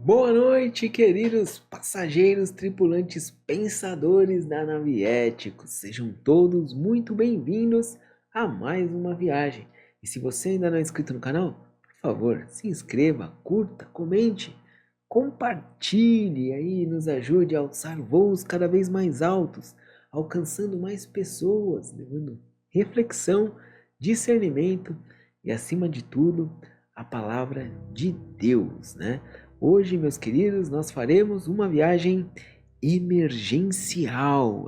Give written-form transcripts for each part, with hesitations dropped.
Boa noite, queridos passageiros, tripulantes, pensadores da nave Éticos. Sejam todos muito bem-vindos a mais uma viagem. E se você ainda não é inscrito no canal, por favor, se inscreva, curta, comente, compartilhe aí, nos ajude a alçar voos cada vez mais altos, alcançando mais pessoas, levando reflexão, discernimento e, acima de tudo, a palavra de Deus, né? Hoje, meus queridos, nós faremos uma viagem emergencial.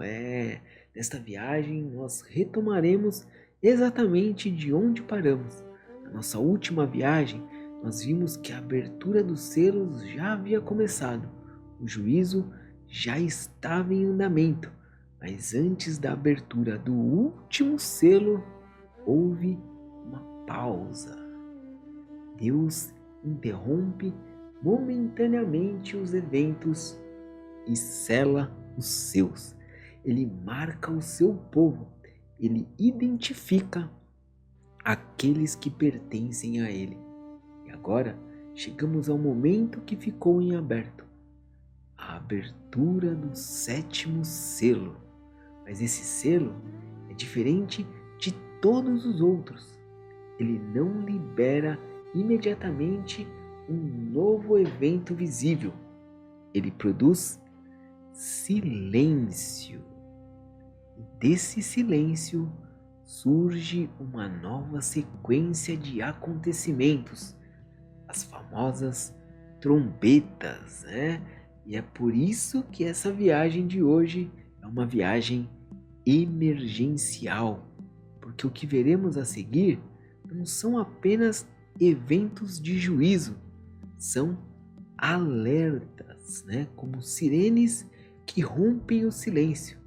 Nesta viagem nós retomaremos exatamente de onde paramos. Na nossa última viagem, nós vimos que a abertura dos selos já havia começado. O juízo já estava em andamento, mas antes da abertura do último selo, houve uma pausa. Deus interrompe momentaneamente os eventos e sela os seus. Ele marca o seu povo, ele identifica aqueles que pertencem a ele. E agora chegamos ao momento que ficou em aberto, a abertura do 7º selo. Mas esse selo é diferente de todos os outros. Ele não libera imediatamente um novo evento visível. Ele produz silêncio. E desse silêncio surge uma nova sequência de acontecimentos, as famosas trombetas, né? E é por isso que essa viagem de hoje é uma viagem emergencial, porque o que veremos a seguir não são apenas eventos de juízo, são alertas, né? Como sirenes que rompem o silêncio,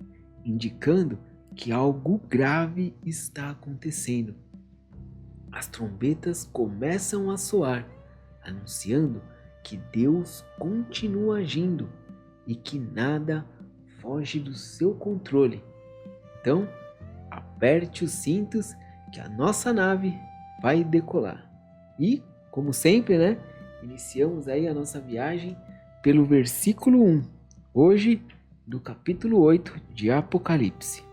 indicando que algo grave está acontecendo. As trombetas começam a soar, anunciando que Deus continua agindo e que nada foge do seu controle. Então, aperte os cintos que a nossa nave vai decolar. E, como sempre, né? Iniciamos aí a nossa viagem pelo versículo 1, hoje do capítulo 8 de Apocalipse.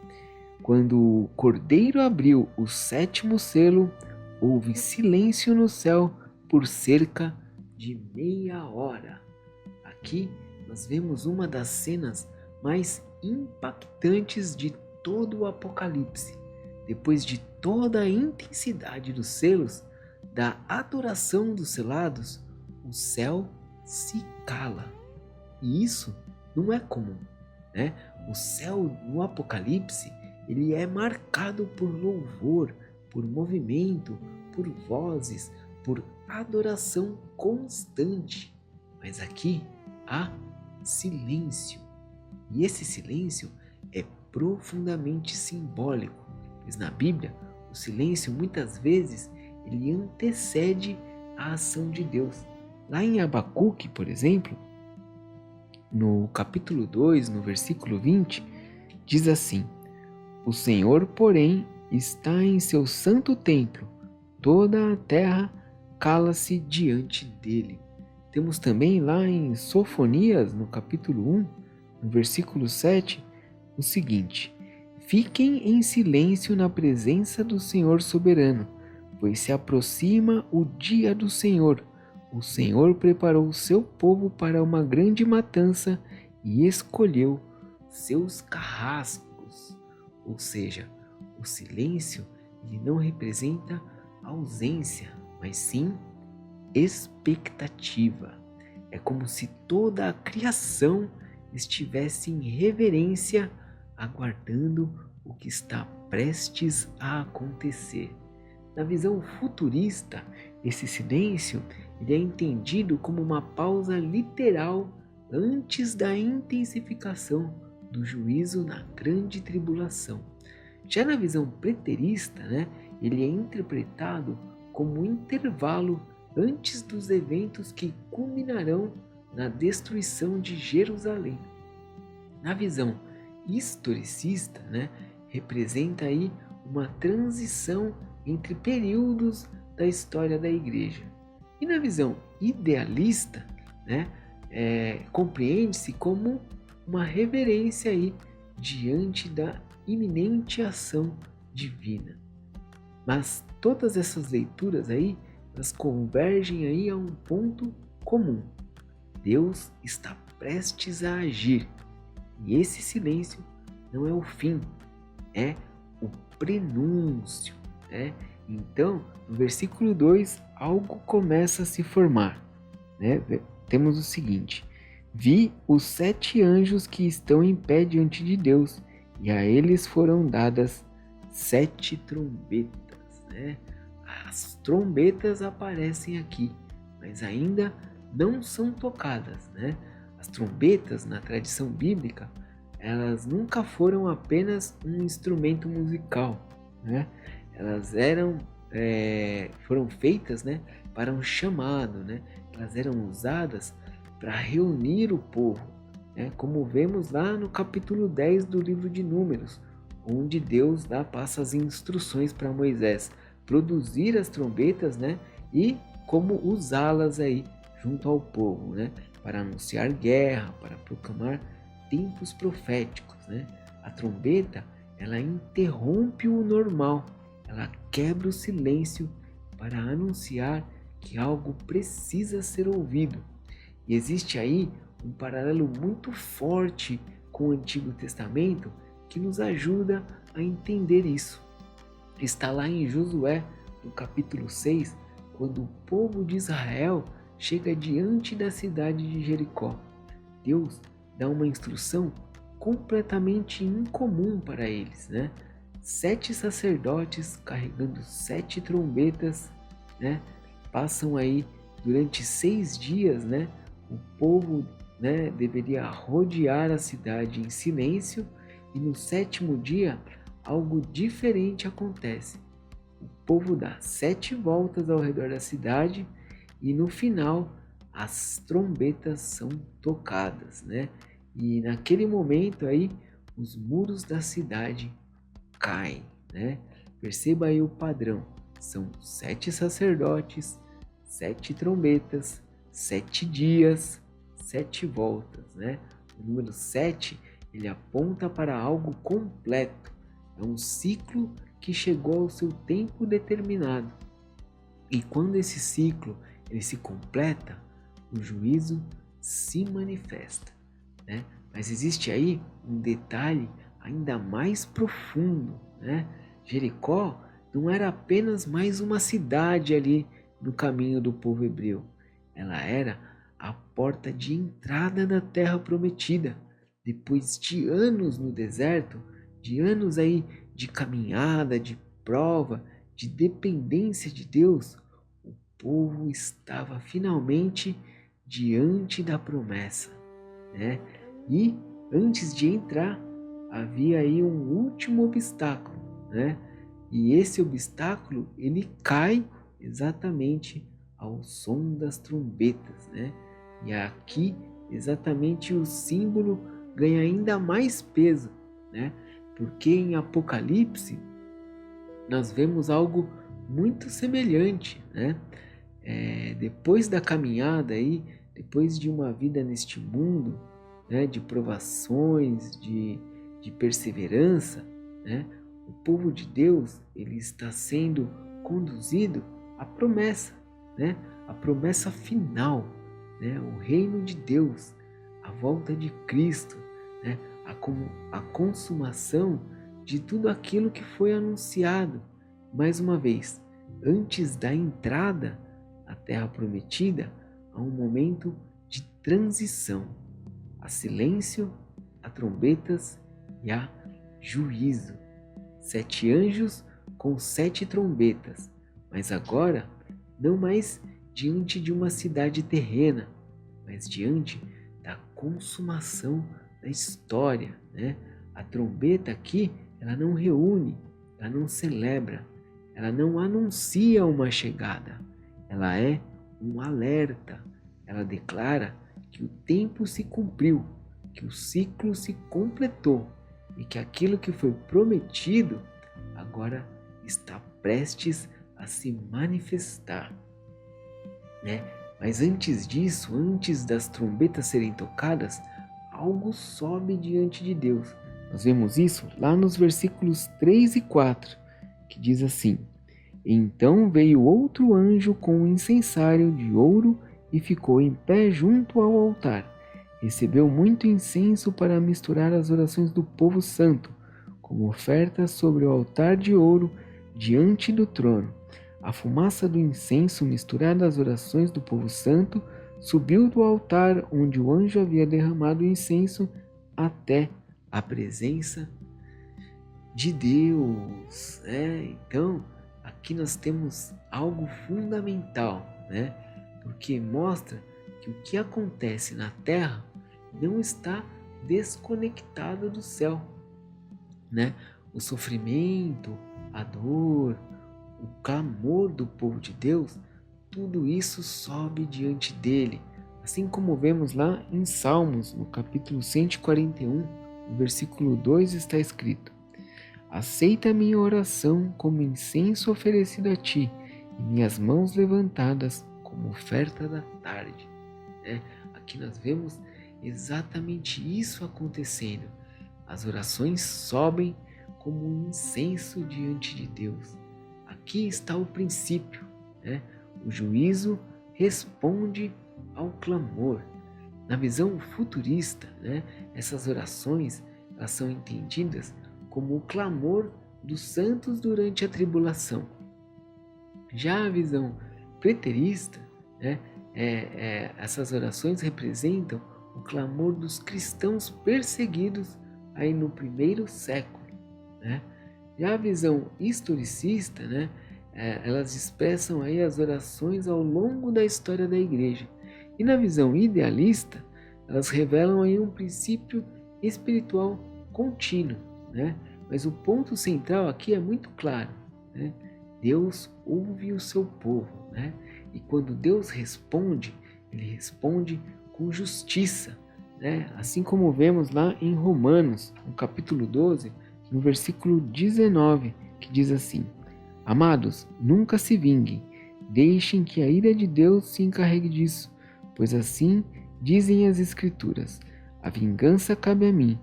Quando o Cordeiro abriu o 7º selo, houve silêncio no céu por cerca de meia hora. Aqui nós vemos uma das cenas mais impactantes de todo o Apocalipse. Depois de toda a intensidade dos selos, da adoração dos selados, o céu se cala. E isso não é comum, né? O céu no Apocalipse, ele é marcado por louvor, por movimento, por vozes, por adoração constante. Mas aqui há silêncio. E esse silêncio é profundamente simbólico, pois na Bíblia o silêncio muitas vezes ele antecede a ação de Deus. Lá em Abacuque, por exemplo, no capítulo 2, no versículo 20, diz assim: O Senhor, porém, está em seu santo templo, toda a terra cala-se diante dele. Temos também lá em Sofonias, no capítulo 1, no versículo 7, o seguinte: Fiquem em silêncio na presença do Senhor soberano, pois se aproxima o dia do Senhor. O Senhor preparou o seu povo para uma grande matança e escolheu seus carrascos. Ou seja, o silêncio ele não representa ausência, mas sim expectativa. É como se toda a criação estivesse em reverência, aguardando o que está prestes a acontecer. Na visão futurista, esse silêncio ele é entendido como uma pausa literal antes da intensificação do juízo na grande tribulação. Já na visão preterista, né, ele é interpretado como um intervalo antes dos eventos que culminarão na destruição de Jerusalém. Na visão historicista, né, representa aí uma transição entre períodos da história da igreja. E na visão idealista, né, compreende-se como uma reverência aí diante da iminente ação divina. Mas todas essas leituras aí, elas convergem aí a um ponto comum. Deus está prestes a agir. E esse silêncio não é o fim, é o prenúncio, né? Então, no versículo 2, algo começa a se formar, né? Temos o seguinte: vi os 7 anjos que estão em pé diante de Deus, e a eles foram dadas 7 trombetas, né? As trombetas aparecem aqui, mas ainda não são tocadas, né? As trombetas, na tradição bíblica, elas nunca foram apenas um instrumento musical, né? Elas foram feitas, né, para um chamado, né? Elas eram usadas para reunir o povo, né? Como vemos lá no capítulo 10 do livro de Números, onde Deus passa as instruções para Moisés produzir as trombetas, né? E como usá-las aí junto ao povo, né? Para anunciar guerra, para proclamar tempos proféticos, né? A trombeta, ela interrompe o normal, ela quebra o silêncio para anunciar que algo precisa ser ouvido. E existe aí um paralelo muito forte com o Antigo Testamento que nos ajuda a entender isso. Está lá em Josué, no capítulo 6, quando o povo de Israel chega diante da cidade de Jericó. Deus dá uma instrução completamente incomum para eles, né? 7 sacerdotes carregando 7 trombetas, né? Passam aí durante 6 dias, né? O povo, né, deveria rodear a cidade em silêncio, e no 7º dia algo diferente acontece. O povo dá 7 voltas ao redor da cidade e no final as trombetas são tocadas, né? E naquele momento aí os muros da cidade caem, né? Perceba aí o padrão. São 7 sacerdotes, 7 trombetas, 7 dias, 7 voltas, né? O número 7, ele aponta para algo completo. É um ciclo que chegou ao seu tempo determinado. E quando esse ciclo ele se completa, o juízo se manifesta, né? Mas existe aí um detalhe ainda mais profundo, né? Jericó não era apenas mais uma cidade ali no caminho do povo hebreu. Ela era a porta de entrada da terra prometida. Depois de anos no deserto, de anos aí de caminhada, de prova, de dependência de Deus, o povo estava finalmente diante da promessa, né? E antes de entrar, havia aí um último obstáculo, né? E esse obstáculo, ele cai exatamente ao som das trombetas, né? E aqui, exatamente, o símbolo ganha ainda mais peso, né? Porque em Apocalipse nós vemos algo muito semelhante, né? Depois da caminhada aí, depois de uma vida neste mundo, né, de provações, de perseverança, né, o povo de Deus ele está sendo conduzido à promessa, né, a promessa final, né, o reino de Deus, a volta de Cristo, né, a consumação de tudo aquilo que foi anunciado. Mais uma vez, antes da entrada à terra prometida, há um momento de transição. Há silêncio, há trombetas e há juízo. 7 anjos com 7 trombetas, mas agora não mais diante de uma cidade terrena, mas diante da consumação da história, né? A trombeta aqui, ela não reúne, ela não celebra, ela não anuncia uma chegada, ela é um alerta, ela declara que o tempo se cumpriu, que o ciclo se completou e que aquilo que foi prometido agora está prestes a se manifestar, né? Mas antes disso, antes das trombetas serem tocadas, algo sobe diante de Deus. Nós vemos isso lá nos versículos 3 e 4, que diz assim: Então veio outro anjo com um incensário de ouro e ficou em pé junto ao altar. Recebeu muito incenso para misturar as orações do povo santo, como oferta sobre o altar de ouro diante do trono. A fumaça do incenso misturada às orações do povo santo subiu do altar onde o anjo havia derramado o incenso até a presença de Deus. Então, aqui nós temos algo fundamental, porque mostra que o que acontece na terra não está desconectado do céu. O sofrimento, a dor, o clamor do povo de Deus, tudo isso sobe diante dele. Assim como vemos lá em Salmos, no capítulo 141, no versículo 2 está escrito: Aceita minha oração como incenso oferecido a ti, e minhas mãos levantadas como oferta da tarde. Aqui nós vemos exatamente isso acontecendo. As orações sobem como um incenso diante de Deus. Aqui está o princípio. O juízo responde ao clamor. Na visão futurista, essas orações elas são entendidas como o clamor dos santos durante a tribulação. Já a visão preterista, essas orações representam o clamor dos cristãos perseguidos aí no primeiro século. Já a visão historicista, elas expressam aí as orações ao longo da história da igreja. E na visão idealista, elas revelam aí um princípio espiritual contínuo. Mas o ponto central aqui é muito claro. Deus ouve o seu povo. E quando Deus responde, Ele responde com justiça. Assim como vemos lá em Romanos, no capítulo 12, no versículo 19, que diz assim: Amados, nunca se vinguem, deixem que a ira de Deus se encarregue disso, pois assim dizem as Escrituras: a vingança cabe a mim,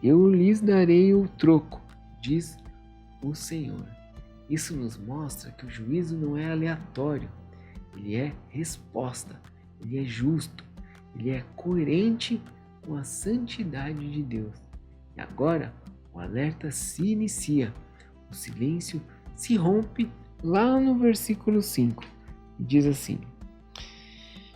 eu lhes darei o troco, diz o Senhor. Isso nos mostra que o juízo não é aleatório, ele é resposta, ele é justo, ele é coerente com a santidade de Deus. E agora o alerta se inicia, o silêncio se rompe lá no versículo 5, e diz assim: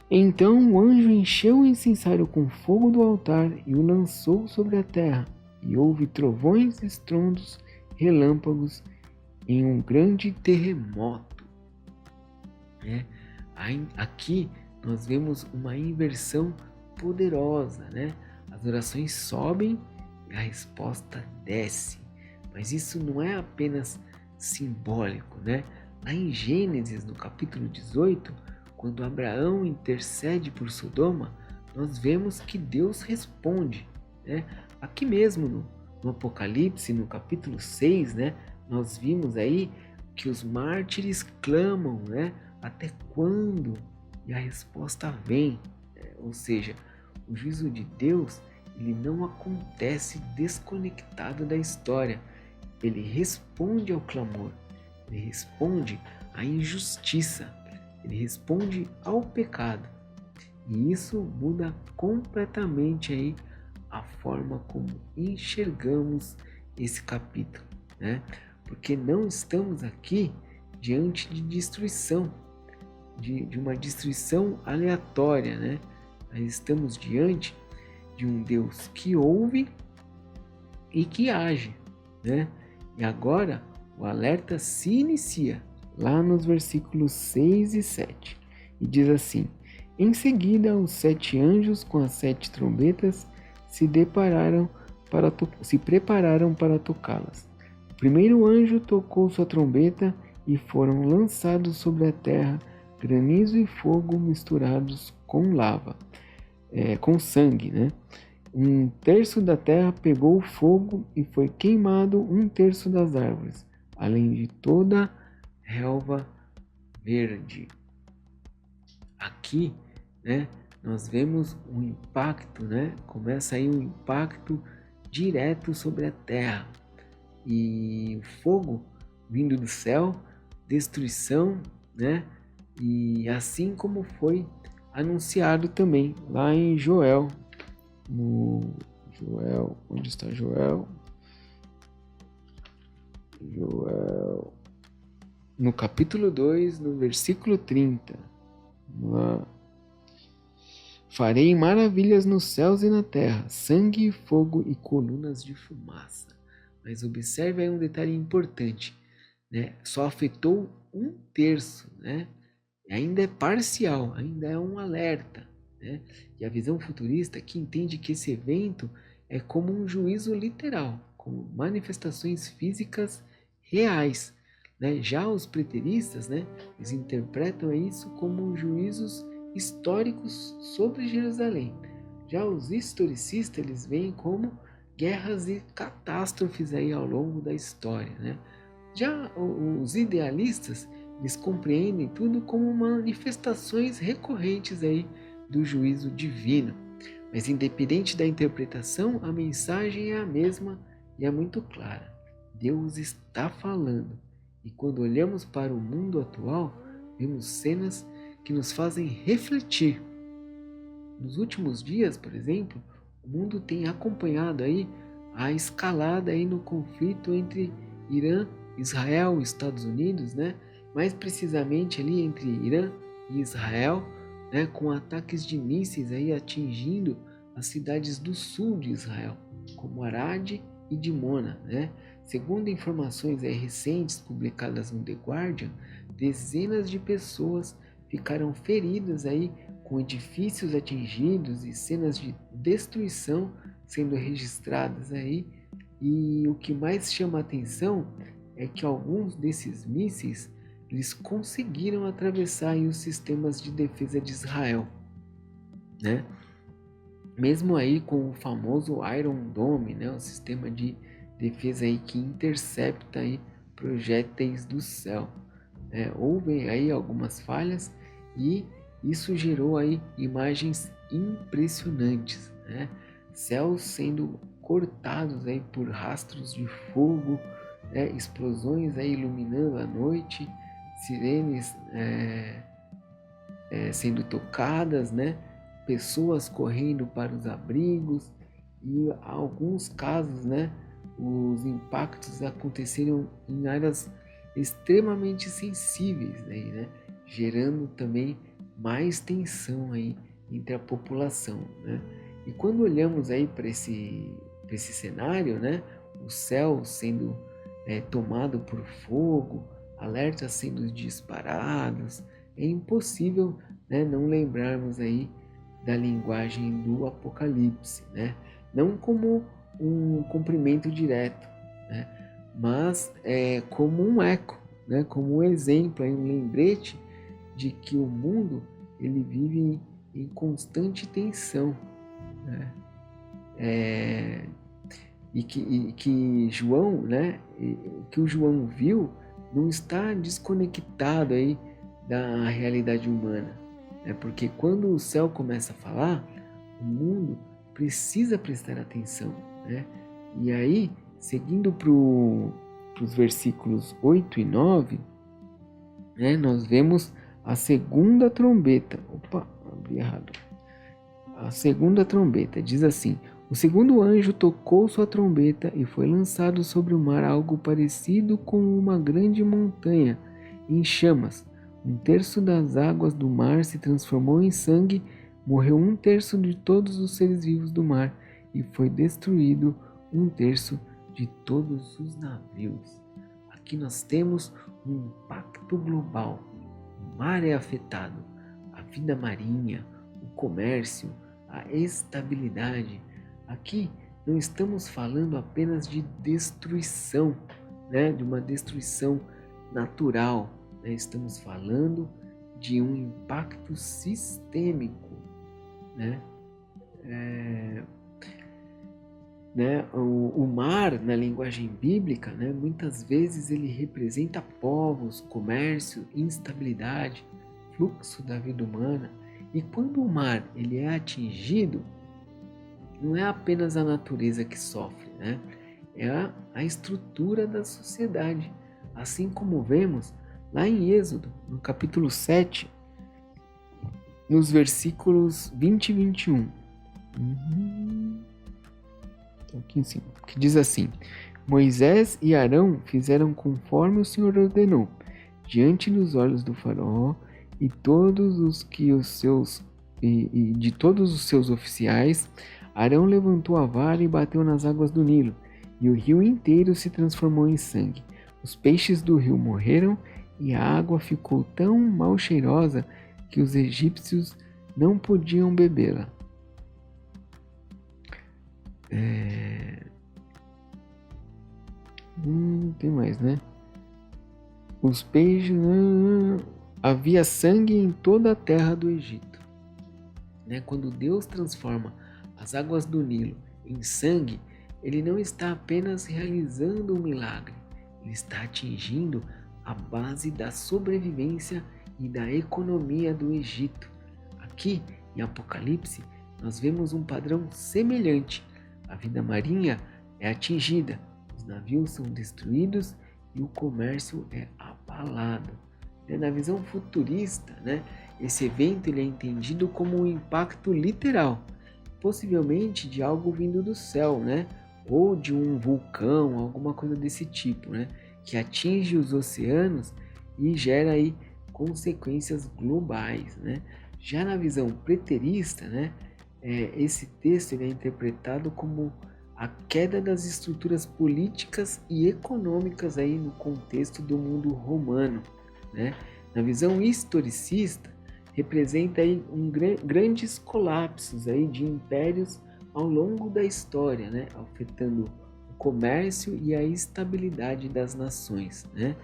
Então o anjo encheu o incensário com fogo do altar e o lançou sobre a terra, e houve trovões, estrondos, relâmpagos em um grande terremoto. Aqui nós vemos uma inversão poderosa. As orações sobem e a resposta desce. Mas isso não é apenas simbólico. Lá em Gênesis, no capítulo 18, quando Abraão intercede por Sodoma, nós vemos que Deus responde. Aqui mesmo no Apocalipse, no capítulo 6, nós vimos aí que os mártires clamam, até quando? E a resposta vem. Ou seja, o juízo de Deus ele não acontece desconectado da história. Ele responde ao clamor, ele responde à injustiça, ele responde ao pecado. E isso muda completamente aí a forma como enxergamos esse capítulo, Porque não estamos aqui diante de destruição, de uma destruição aleatória, Nós estamos diante de um Deus que ouve e que age, E agora o alerta se inicia lá nos versículos 6 e 7 e diz assim: Em seguida os 7 anjos com as 7 trombetas se prepararam para tocá-las. O primeiro anjo tocou sua trombeta e foram lançados sobre a terra granizo e fogo misturados com lava, com sangue, 1/3 da terra pegou fogo e foi queimado 1/3 das árvores, além de toda relva verde. Aqui aqui, né, nós vemos um impacto, né, começa aí um impacto direto sobre a terra, e o fogo vindo do céu, destruição, né, e assim como foi anunciado também lá em Joel, onde está Joel? Joel, no capítulo 2, no versículo 30. Vamos lá. Farei maravilhas nos céus e na terra, sangue, fogo e colunas de fumaça. Mas observe aí um detalhe importante, né? Só afetou 1/3, né? Ainda é parcial, ainda é um alerta, né? E a visão futurista que entende que esse evento é como um juízo literal, como manifestações físicas reais, né? Já os preteristas, né, eles interpretam isso como juízos históricos sobre Jerusalém. Já os historicistas, eles veem como guerras e catástrofes aí ao longo da história, né? Já os idealistas, eles compreendem tudo como manifestações recorrentes aí do juízo divino. Mas independente da interpretação, a mensagem é a mesma e é muito clara. Deus está falando. E quando olhamos para o mundo atual, vemos cenas que nos fazem refletir. Nos últimos dias, por exemplo, o mundo tem acompanhado aí a escalada aí no conflito entre Irã, Israel e Estados Unidos, né? Mais precisamente ali entre Irã e Israel, né? Com ataques de mísseis aí atingindo as cidades do sul de Israel, como Arad e Dimona, né? Segundo informações aí recentes publicadas no The Guardian, dezenas de pessoas ficaram feridas aí com edifícios atingidos e cenas de destruição sendo registradas aí. E o que mais chama a atenção é que alguns desses mísseis eles conseguiram atravessar aí os sistemas de defesa de Israel, né? Mesmo aí com o famoso Iron Dome, né, o sistema de defesa aí que intercepta aí projéteis do céu. Houve aí algumas falhas e isso gerou aí imagens impressionantes, né? Céus sendo cortados aí por rastros de fogo, né? Explosões aí iluminando a noite, sirenes sendo tocadas, né? Pessoas correndo para os abrigos e alguns casos, né? Os impactos aconteceram em áreas extremamente sensíveis aí, né? Gerando também mais tensão aí entre a população, né? E quando olhamos aí para esse cenário, né? O céu sendo tomado por fogo, alertas sendo disparados, é impossível, né, não lembrarmos aí da linguagem do Apocalipse, né? Não como um cumprimento direto, né? Mas como um eco, né? Como um exemplo, um lembrete de que o mundo ele vive em constante tensão, né? E que João, né? Que o João viu não está desconectado aí da realidade humana, né? Porque quando o céu começa a falar, o mundo precisa prestar atenção, né? E aí, seguindo para os versículos 8 e 9, né, nós vemos a segunda trombeta. Opa, abri errado. A segunda trombeta diz assim: o segundo anjo tocou sua trombeta e foi lançado sobre o mar algo parecido com uma grande montanha em chamas. 1/3 das águas do mar se transformou em sangue, morreu 1/3 de todos os seres vivos do mar e foi destruído 1/3 de todos os navios. Aqui nós temos um impacto global. O mar é afetado, a vida marinha, o comércio, a estabilidade. Aqui não estamos falando apenas de destruição, né? De uma destruição natural, né? Estamos falando de um impacto sistêmico, né? O mar, na linguagem bíblica, né? Muitas vezes ele representa povos, comércio, instabilidade, fluxo da vida humana. E quando o mar ele é atingido, não é apenas a natureza que sofre, né? É a estrutura da sociedade. Assim como vemos lá em Êxodo, no capítulo 7, nos versículos 20 e 21. Aqui em cima, que diz assim: Moisés e Arão fizeram conforme o Senhor ordenou, diante dos olhos do faraó e de todos os seus oficiais. Arão levantou a vara e bateu nas águas do Nilo, e o rio inteiro se transformou em sangue. Os peixes do rio morreram, e a água ficou tão mal cheirosa que os egípcios não podiam bebê-la. Tem mais, né? Os peixes... Havia sangue em toda a terra do Egito. Né? Quando Deus transforma as águas do Nilo em sangue, Ele não está apenas realizando um milagre, Ele está atingindo a base da sobrevivência e da economia do Egito. Aqui, em Apocalipse, nós vemos um padrão semelhante. A vida marinha é atingida, os navios são destruídos e o comércio é abalado. Na visão futurista, né, esse evento ele é entendido como um impacto literal, possivelmente de algo vindo do céu, né, ou de um vulcão, alguma coisa desse tipo, né, que atinge os oceanos e gera aí consequências globais, né. Já na visão preterista, né, esse texto ele é interpretado como a queda das estruturas políticas e econômicas aí no contexto do mundo romano, né? Na visão historicista, representa aí grandes colapsos aí de impérios ao longo da história, né? Afetando o comércio e a estabilidade das nações, né?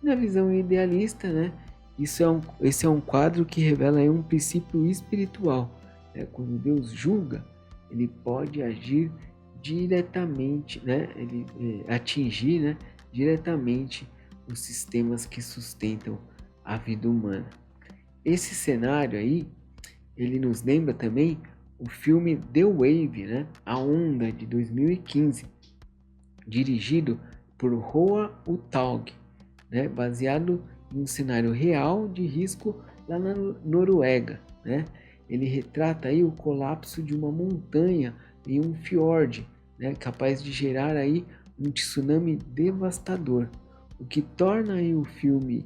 E na visão idealista, né? Esse é um quadro que revela aí um princípio espiritual, né? Quando Deus julga, Ele pode agir diretamente, né? Ele atingir, né, diretamente os sistemas que sustentam a vida humana. Esse cenário aí, ele nos lembra também o filme The Wave, né, A Onda, de 2015, dirigido por Roald Uthaug, né, baseado em um cenário real de risco lá na Noruega, né. Ele retrata aí o colapso de uma montanha em um fiord, né, capaz de gerar aí um tsunami devastador. O que torna aí o filme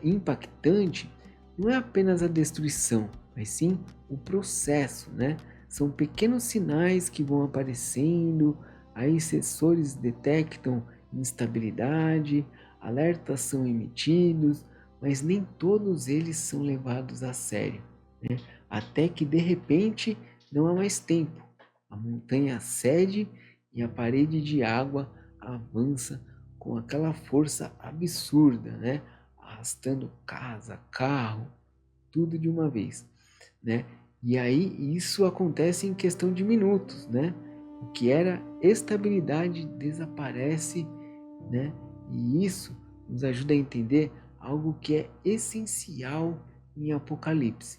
impactante não é apenas a destruição, mas sim o processo, né? São pequenos sinais que vão aparecendo, aí sensores detectam instabilidade, alertas são emitidos, mas nem todos eles são levados a sério, né? Até que de repente não há mais tempo. A montanha cede e a parede de água avança com aquela força absurda, né? Arrastando casa, carro, tudo de uma vez, né? E aí isso acontece em questão de minutos, né? O que era estabilidade desaparece, né? E isso nos ajuda a entender algo que é essencial em Apocalipse.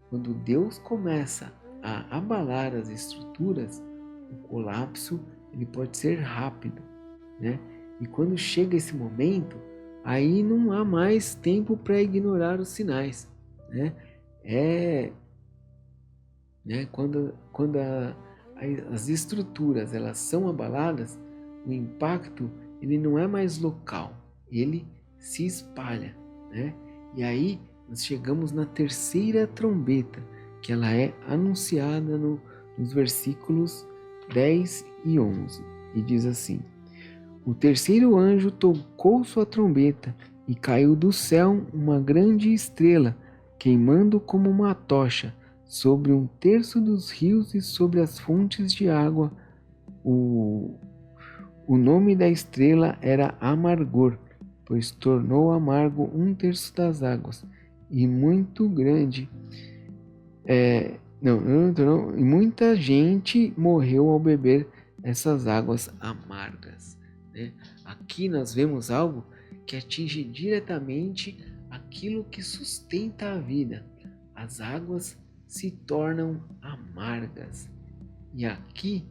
Quando Deus começa a abalar as estruturas, o colapso ele pode ser rápido, né? E quando chega esse momento, aí não há mais tempo para ignorar os sinais, né? Quando as estruturas elas são abaladas, o impacto ele não é mais local, ele se espalha, né? E aí nós chegamos na terceira trombeta, que ela é anunciada nos versículos 10 e 11, e diz assim: O terceiro anjo tocou sua trombeta, e caiu do céu uma grande estrela, queimando como uma tocha, sobre um terço dos rios e sobre as fontes de água. O nome da estrela era Amargor, pois tornou amargo um terço das águas, e muito grande. E muita gente morreu ao beber essas águas amargas, né? Aqui nós vemos algo que atinge diretamente aquilo que sustenta a vida, as águas se tornam amargas. E aqui,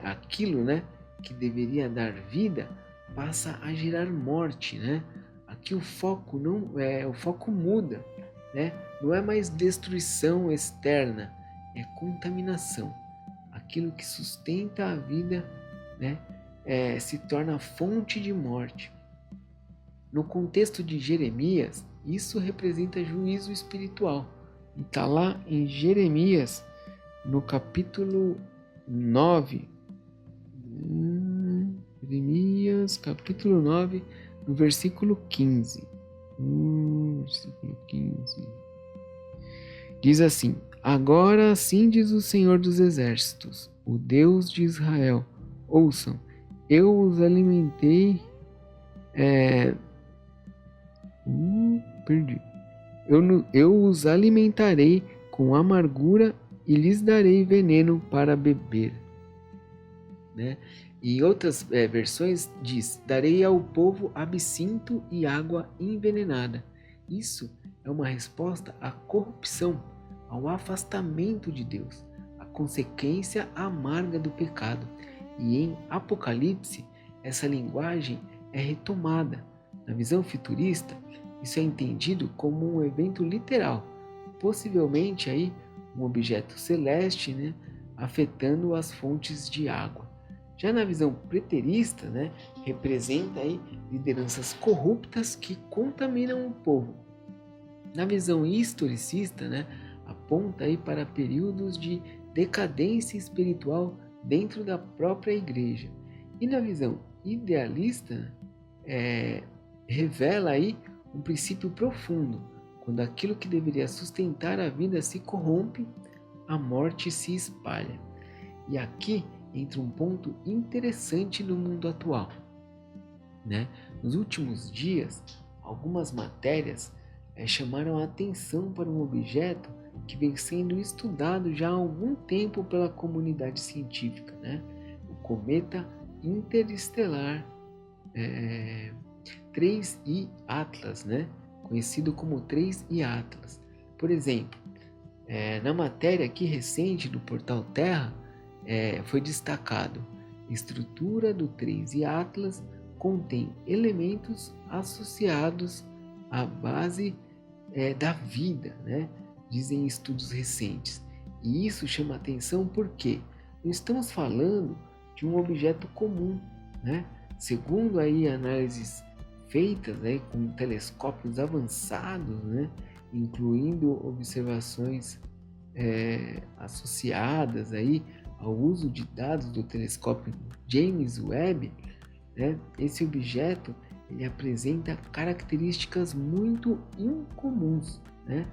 aquilo, né, que deveria dar vida passa a gerar morte, né? Aqui o foco o foco muda, né? Não é mais destruição externa, é contaminação. Aquilo que sustenta a vida, né, se torna fonte de morte. No contexto de Jeremias, isso representa juízo espiritual. E está lá em Jeremias, no capítulo 9. Jeremias, capítulo 9, no versículo 15. Versículo 15. Diz assim: Agora assim diz o Senhor dos Exércitos, o Deus de Israel: ouçam, eu os alimentei. Eu os alimentarei com amargura e lhes darei veneno para beber. Né? E em outras versões diz: darei ao povo absinto e água envenenada. Isso é uma resposta à corrupção, ao afastamento de Deus, à consequência amarga do pecado. E em Apocalipse, essa linguagem é retomada. Na visão futurista, isso é entendido como um evento literal, possivelmente aí um objeto celeste, né, afetando as fontes de água. Já na visão preterista, né, representa aí lideranças corruptas que contaminam o povo. Na visão historicista, né, aponta aí para períodos de decadência espiritual dentro da própria igreja. E na visão idealista, revela aí um princípio profundo. Quando aquilo que deveria sustentar a vida se corrompe, a morte se espalha. E aqui entra um ponto interessante no mundo atual, né? Nos últimos dias, algumas matérias chamaram a atenção para um objeto que vem sendo estudado já há algum tempo pela comunidade científica, né? O cometa interestelar 3I Atlas, né? Conhecido como 3I Atlas. Por exemplo, na matéria aqui recente do portal Terra, foi destacado: estrutura do 3I Atlas contém elementos associados à base da vida, né? Dizem estudos recentes. E isso chama atenção porque não estamos falando de um objeto comum, né? Segundo aí análises feitas com telescópios avançados, né? Incluindo observações associadas aí ao uso de dados do telescópio James Webb, né? Esse objeto ele apresenta características muito incomuns, né?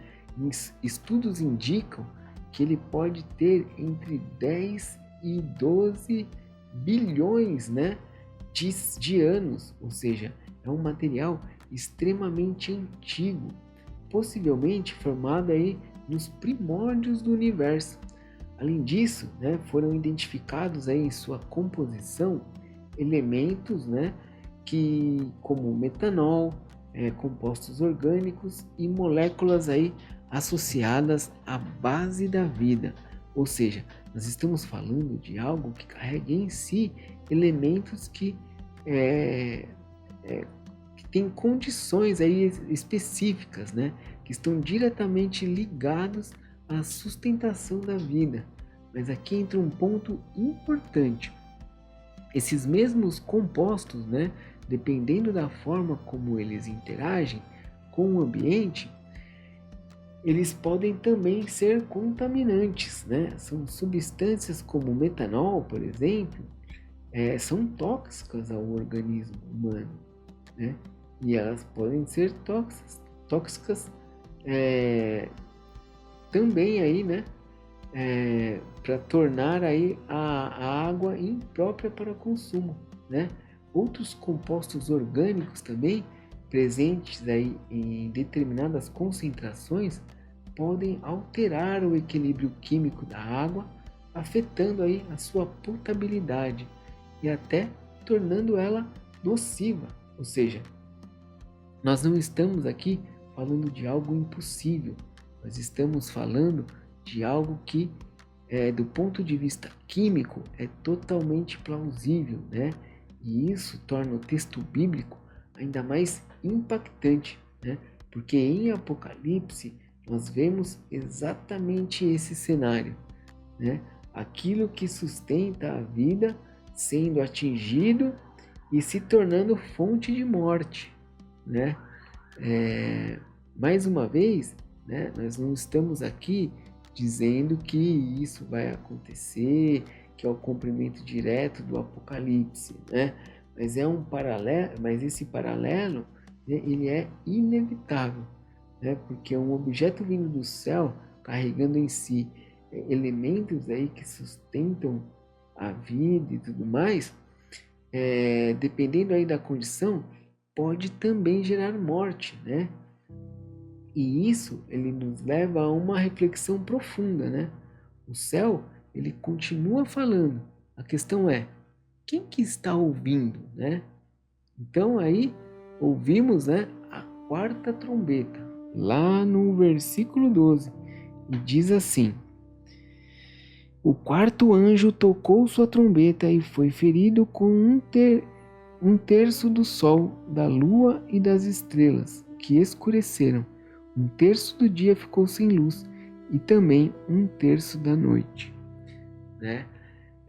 Estudos indicam que ele pode ter entre 10 e 12 bilhões, né, de anos, ou seja, é um material extremamente antigo, possivelmente formado aí nos primórdios do universo. Além disso, né, foram identificados aí em sua composição elementos, né, como metanol, compostos orgânicos e moléculas aí associadas à base da vida. Ou seja, nós estamos falando de algo que carrega em si elementos que têm condições aí específicas, né, que estão diretamente ligados à sustentação da vida. Mas aqui entra um ponto importante. Esses mesmos compostos, né, dependendo da forma como eles interagem com o ambiente, eles podem também ser contaminantes, né? São substâncias como metanol, por exemplo, são tóxicas ao organismo humano, né? E elas podem ser tóxicas também aí, né? Para tornar aí a água imprópria para consumo, né? Outros compostos orgânicos também presentes aí em determinadas concentrações podem alterar o equilíbrio químico da água, afetando aí a sua potabilidade e até tornando ela nociva. Ou seja, nós não estamos aqui falando de algo impossível, Nós estamos falando de algo que, do ponto de vista químico, é totalmente plausível, né? E isso torna o texto bíblico ainda mais impactante, né? Porque em Apocalipse nós vemos exatamente esse cenário, né? Aquilo que sustenta a vida sendo atingido e se tornando fonte de morte, né? Mais uma vez, né, nós não estamos aqui dizendo que isso vai acontecer, que é o cumprimento direto do Apocalipse, né? Mas é um paralelo, mas esse paralelo, né, ele é inevitável, né? Porque um objeto vindo do céu carregando em si elementos aí que sustentam a vida e tudo mais, dependendo aí da condição, pode também gerar morte, né? E isso ele nos leva a uma reflexão profunda, né? O céu, ele continua falando. A questão é, quem que está ouvindo, né? Então aí ouvimos, né, a quarta trombeta, lá no versículo 12, e diz assim: o quarto anjo tocou sua trombeta e foi ferido com um terço do sol, da lua e das estrelas, que escureceram. Um terço do dia ficou sem luz e também um terço da noite, né?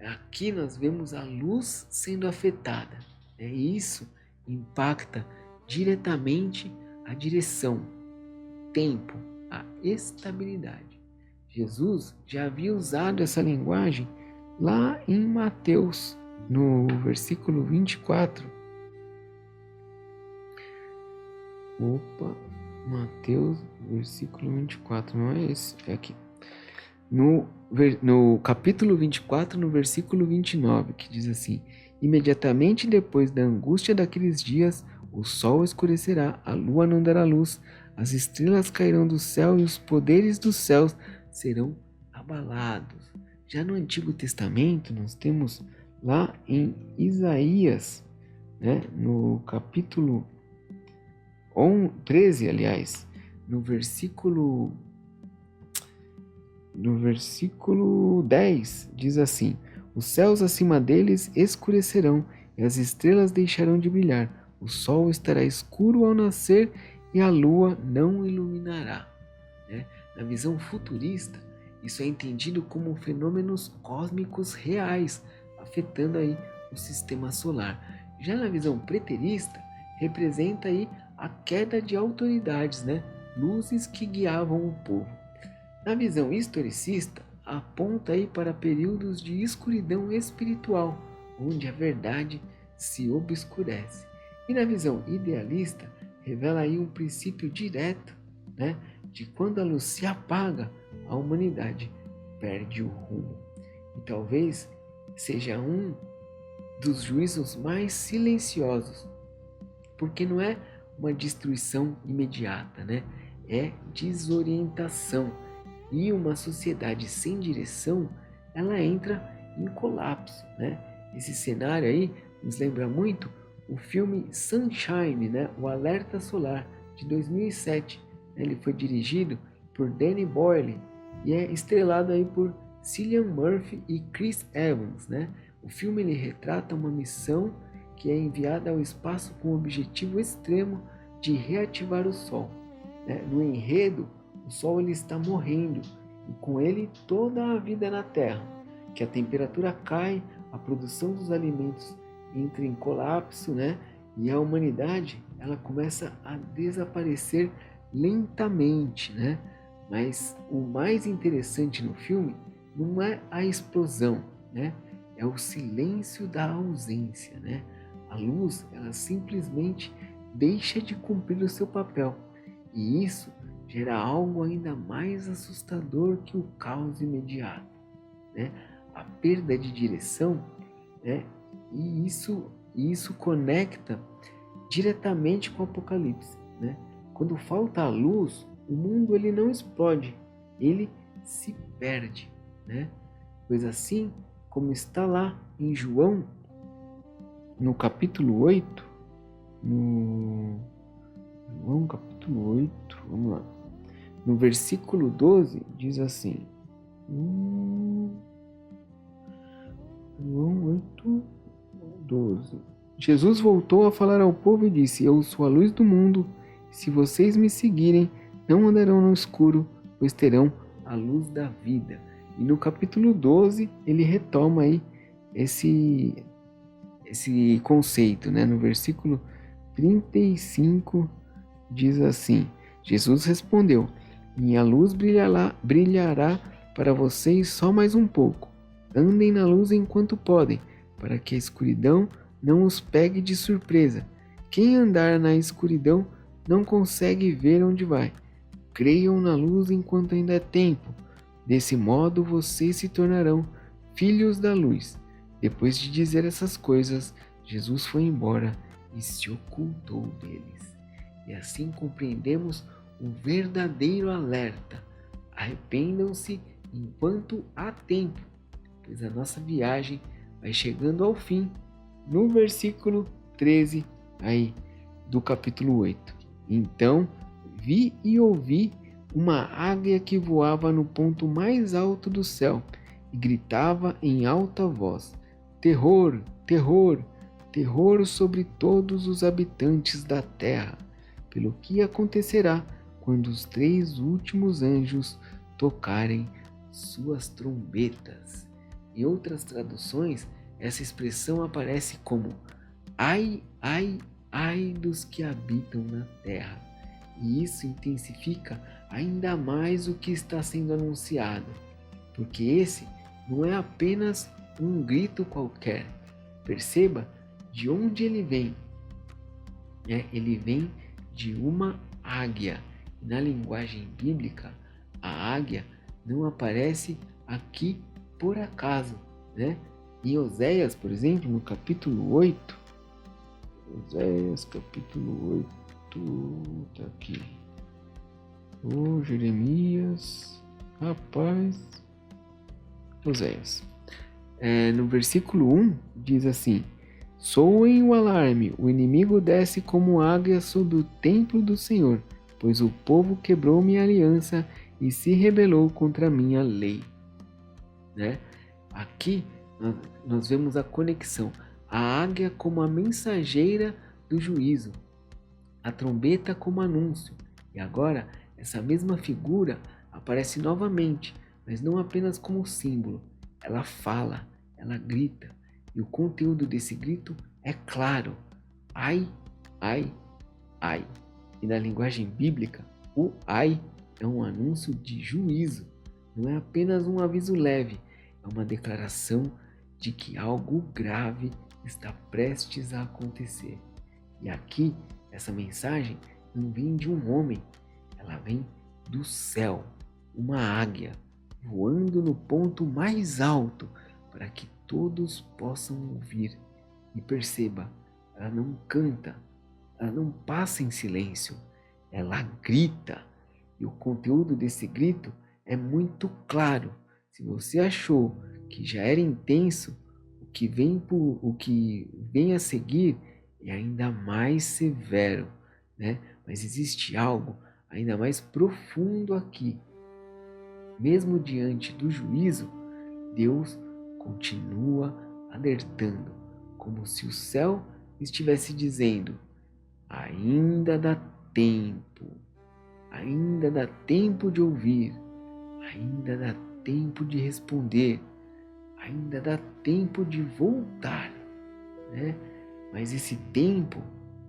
Aqui nós vemos a luz sendo afetada, né? E isso impacta diretamente a direção, tempo, a estabilidade. Jesus já havia usado essa linguagem lá em Mateus, no versículo 24. Mateus, versículo 24, não é esse? É aqui. No capítulo 24, no versículo 29, que diz assim: imediatamente depois da angústia daqueles dias, o sol escurecerá, a lua não dará luz, as estrelas cairão do céu e os poderes dos céus serão abalados. Já no Antigo Testamento, nós temos lá em Isaías, né, no capítulo 13, aliás, no versículo 10, diz assim: os céus acima deles escurecerão e as estrelas deixarão de brilhar, o sol estará escuro ao nascer e a lua não iluminará. Né? Na visão futurista, isso é entendido como fenômenos cósmicos reais, afetando aí o sistema solar. Já na visão preterista, representa aí a queda de autoridades, né? Luzes que guiavam o povo. Na visão historicista, aponta aí para períodos de escuridão espiritual, onde a verdade se obscurece. E na visão idealista, revela aí um princípio direto, né, de quando a luz se apaga, a humanidade perde o rumo. E talvez seja um dos juízos mais silenciosos, porque não é uma destruição imediata, né? É desorientação. E uma sociedade sem direção, ela entra em colapso, né? Esse cenário aí nos lembra muito o filme Sunshine, né? O Alerta Solar, de 2007. Ele foi dirigido por Danny Boyle e é estrelado aí por Cillian Murphy e Chris Evans, né? O filme ele retrata uma missão que é enviada ao espaço com o objetivo extremo de reativar o Sol, né? No enredo, o Sol ele está morrendo e com ele toda a vida na Terra, que a temperatura cai, a produção dos alimentos entra em colapso, né? E a humanidade ela começa a desaparecer lentamente, né? Mas o mais interessante no filme não é a explosão, né? É o silêncio da ausência, né? A luz ela simplesmente deixa de cumprir o seu papel e isso gera algo ainda mais assustador que o caos imediato, né? A perda de direção, né? E isso conecta diretamente com o Apocalipse, né? Quando falta a luz, o mundo ele não explode, ele se perde, né? Pois assim como está lá em João, no capítulo 8, no João capítulo 8, vamos lá. No versículo 12 diz assim, João 8, 12. Jesus voltou a falar ao povo e disse: Eu sou a luz do mundo. Se vocês me seguirem, não andarão no escuro, pois terão a luz da vida. E no capítulo 12, ele retoma aí esse conceito, né? No versículo 35 diz assim: Jesus respondeu: Minha luz brilhará para vocês só mais um pouco. Andem na luz enquanto podem, para que a escuridão não os pegue de surpresa. Quem andar na escuridão não consegue ver onde vai. Creiam na luz enquanto ainda é tempo. Desse modo vocês se tornarão filhos da luz. Depois de dizer essas coisas, Jesus foi embora e se ocultou deles. E assim compreendemos um verdadeiro alerta. Arrependam-se enquanto há tempo, pois a nossa viagem vai chegando ao fim, no versículo 13 aí do capítulo 8. Então vi e ouvi uma águia que voava no ponto mais alto do céu e gritava em alta voz: Terror, terror, terror sobre todos os habitantes da terra, pelo que acontecerá quando os 3 últimos anjos tocarem suas trombetas. Em outras traduções, essa expressão aparece como ai, ai, ai dos que habitam na terra. E isso intensifica ainda mais o que está sendo anunciado, porque esse não é apenas um grito qualquer. Perceba de onde ele vem. Ele vem de uma águia. Na linguagem bíblica, a águia não aparece aqui por acaso, né? Em Oséias, por exemplo, no capítulo 8, Oséias capítulo 8, tá aqui. Jeremias, rapaz, Oséias. No versículo 1 diz assim: Soem o alarme, o inimigo desce como águia sobre o templo do Senhor, pois o povo quebrou minha aliança e se rebelou contra minha lei. Né? Aqui nós vemos a conexão. A águia como a mensageira do juízo, a trombeta como anúncio. E agora essa mesma figura aparece novamente, mas não apenas como símbolo. Ela fala, ela grita. E o conteúdo desse grito é claro: ai, ai, ai. E na linguagem bíblica, o ai é um anúncio de juízo. Não é apenas um aviso leve, é uma declaração de que algo grave está prestes a acontecer. E aqui, essa mensagem não vem de um homem, ela vem do céu, uma águia voando no ponto mais alto para que todos possam ouvir. E perceba, ela não canta, ela não passa em silêncio, ela grita. E o conteúdo desse grito é muito claro. Se você achou que já era intenso, o que vem a seguir é ainda mais severo, né? Mas existe algo ainda mais profundo aqui. Mesmo diante do juízo, Deus continua alertando, como se o céu estivesse dizendo: ainda dá tempo, ainda dá tempo de ouvir, ainda dá tempo de responder, ainda dá tempo de voltar, né? Mas esse tempo,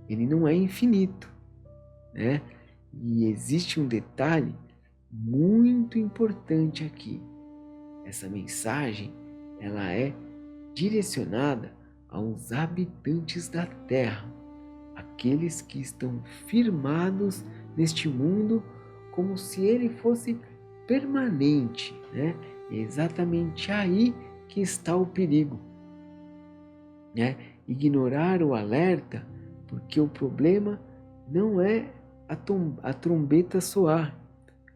ele não é infinito, né? E existe um detalhe muito importante aqui. Essa mensagem, ela é direcionada aos habitantes da terra, aqueles que estão firmados neste mundo como se ele fosse permanente, né? É exatamente aí que está o perigo, né? Ignorar o alerta, porque o problema não é a trombeta soar.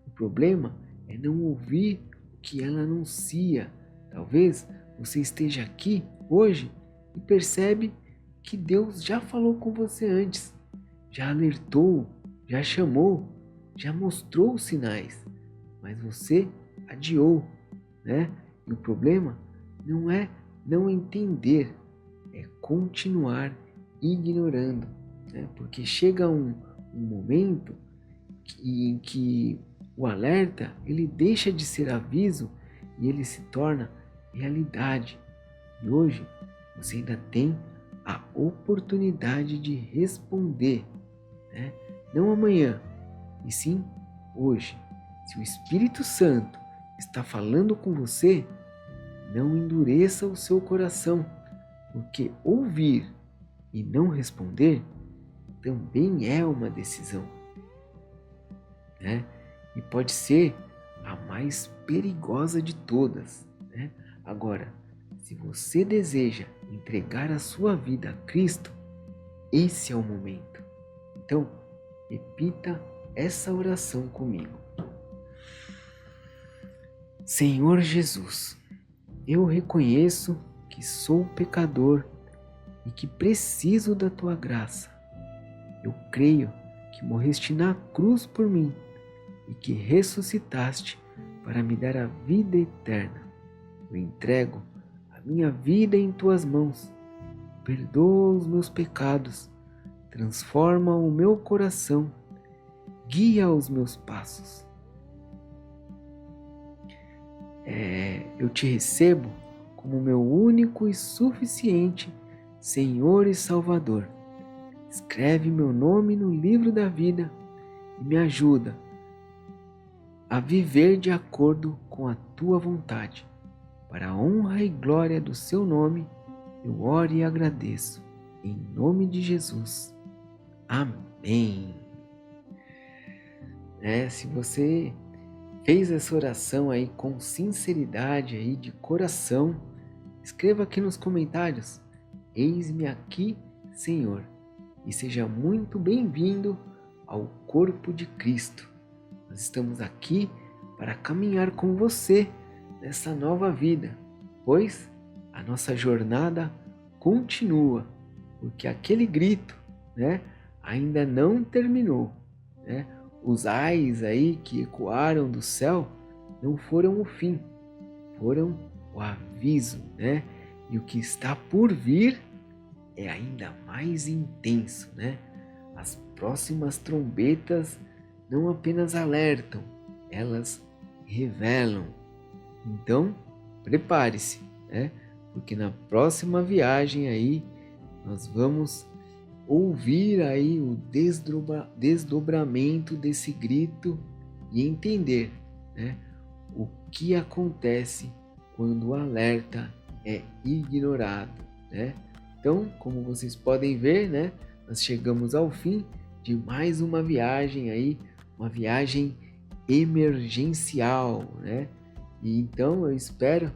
O problema é não ouvir o que ela anuncia. Talvez você esteja aqui hoje e percebe que Deus já falou com você antes, já alertou, já chamou, já mostrou os sinais, mas você adiou, né? E o problema não é não entender, é continuar ignorando, né? Porque chega um momento em que o alerta ele deixa de ser aviso e ele se torna realidade. E hoje você ainda tem a oportunidade de responder, né? Não amanhã, e sim hoje. Se o Espírito Santo está falando com você, não endureça o seu coração, porque ouvir e não responder também é uma decisão, né? E pode ser a mais perigosa de todas, né? Agora, se você deseja entregar a sua vida a Cristo, esse é o momento. Então, repita essa oração comigo. Senhor Jesus, eu reconheço que sou pecador e que preciso da tua graça. Eu creio que morreste na cruz por mim e que ressuscitaste para me dar a vida eterna. Eu entrego a minha vida em tuas mãos. Perdoa os meus pecados, transforma o meu coração, guia os meus passos. Eu te recebo como meu único e suficiente Senhor e Salvador. Escreve meu nome no livro da vida e me ajuda a viver de acordo com a tua vontade. Para a honra e glória do seu nome, eu oro e agradeço. Em nome de Jesus. Amém. Se você fez essa oração aí com sinceridade aí de coração, escreva aqui nos comentários: eis-me aqui, Senhor, e seja muito bem-vindo ao corpo de Cristo. Nós estamos aqui para caminhar com você nessa nova vida, pois a nossa jornada continua, porque aquele grito, ainda não terminou, Os ais aí que ecoaram do céu não foram o fim, foram o aviso, E o que está por vir é ainda mais intenso, As próximas trombetas não apenas alertam, elas revelam. Então, prepare-se, Porque na próxima viagem aí nós vamos ouvir aí o desdobramento desse grito e entender, o que acontece quando o alerta é ignorado, Então, como vocês podem ver, nós chegamos ao fim de mais uma viagem aí, uma viagem emergencial, E então eu espero,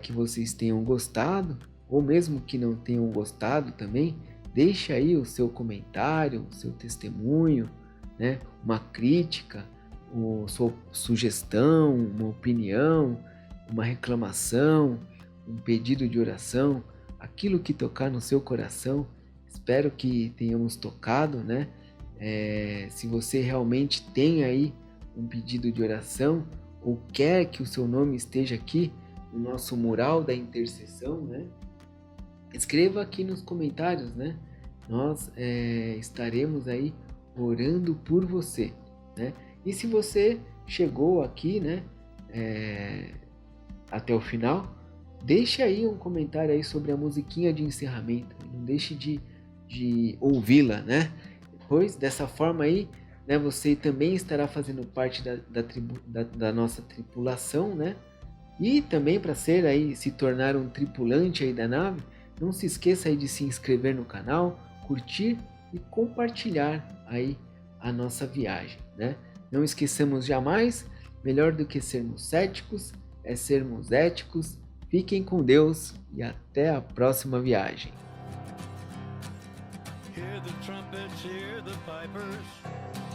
que vocês tenham gostado, ou mesmo que não tenham gostado também, deixe aí o seu comentário, o seu testemunho, uma crítica, sua sugestão, uma opinião, uma reclamação, um pedido de oração, aquilo que tocar no seu coração. Espero que tenhamos tocado, se você realmente tem aí um pedido de oração ou quer que o seu nome esteja aqui no nosso mural da intercessão, escreva aqui nos comentários, Nós estaremos aí orando por você, E se você chegou aqui, até o final, deixe aí um comentário aí sobre a musiquinha de encerramento. Não deixe de ouvi-la, Pois dessa forma aí, você também estará fazendo parte da nossa tripulação, E também para se tornar um tripulante aí da nave, não se esqueça aí de se inscrever no canal, curtir e compartilhar aí a nossa viagem, Não esqueçamos jamais, melhor do que sermos céticos é sermos éticos. Fiquem com Deus e até a próxima viagem. Hear the trumpets, hear the pipers.